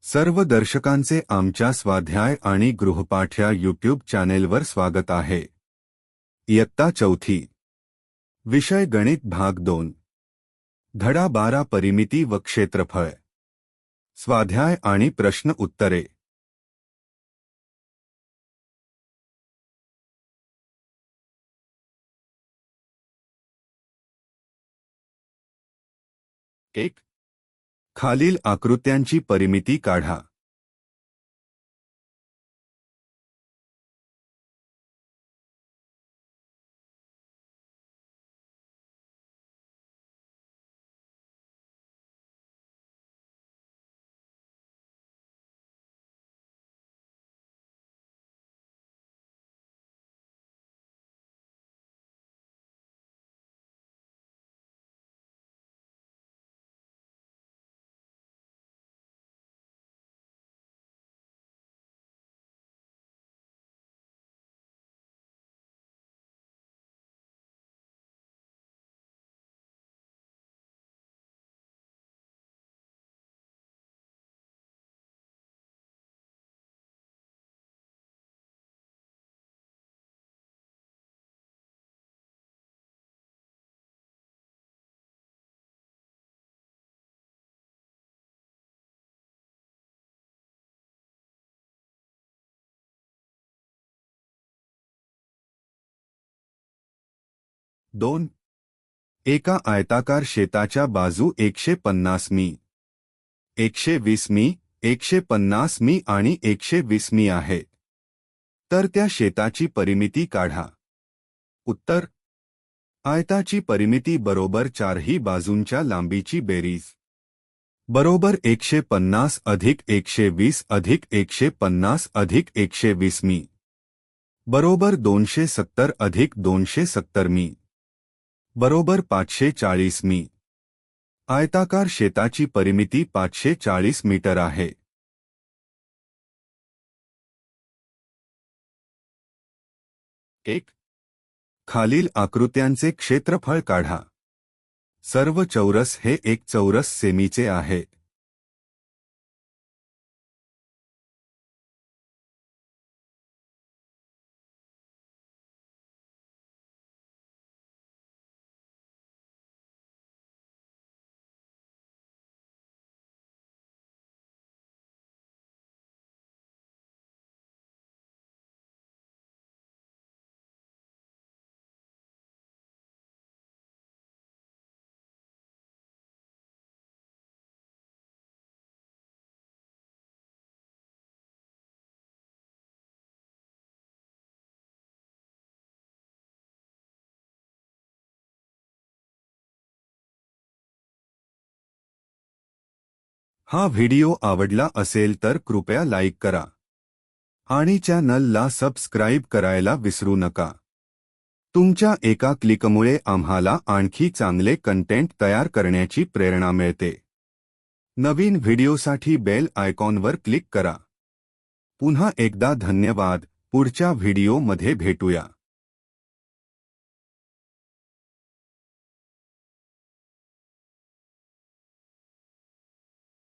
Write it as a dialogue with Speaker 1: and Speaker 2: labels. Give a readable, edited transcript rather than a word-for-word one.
Speaker 1: सर्व दर्शकांचे आमच्या स्वाध्याय आणि गृहपाठ या यूट्यूब चॅनेलवर स्वागत आहे। इयत्ता चौथी, विषय गणित भाग 2, धडा 12 परिमिती व क्षेत्रफळ, स्वाध्याय आणि प्रश्न उत्तरे। एक, खालील आकृत्यांची परिमिती काढा। दोन, एका आयताकार शेताच्या बाजू 150 मी, 120 मी, 150 मी आणि 120 मी आहेत, तर त्या शेताची परिमिती काढा। उत्तर: आयताची परिमिती बरोबर चारही बाजूंच्या लांबीची बेरीज बरोबर 150 अधिक 120 अधिक 150 अधिक 120 मी बरोबर 270 अधिक 270 मी बरोबर 540 मी। आयताकार शेताची परिमिती 540 मीटर आहे। एक, खालील आकृत्यांचे क्षेत्रफळ काढा। सर्व चौरस हे एक चौरस सेमीचे आहे। हा व्हिडिओ आवडला असेल तर कृपया लाईक करा आणि चॅनलला सबस्क्राईब करायला विसरू नका। तुमच्या एका क्लिकमुळे आम्हाला आणखी चांगले कंटेंट तयार करण्याची प्रेरणा मिळते। नवीन व्हिडिओसाठी बेल आयकॉनवर क्लिक करा। पुन्हा एकदा धन्यवाद। पुढच्या व्हिडिओमध्ये भेटूया।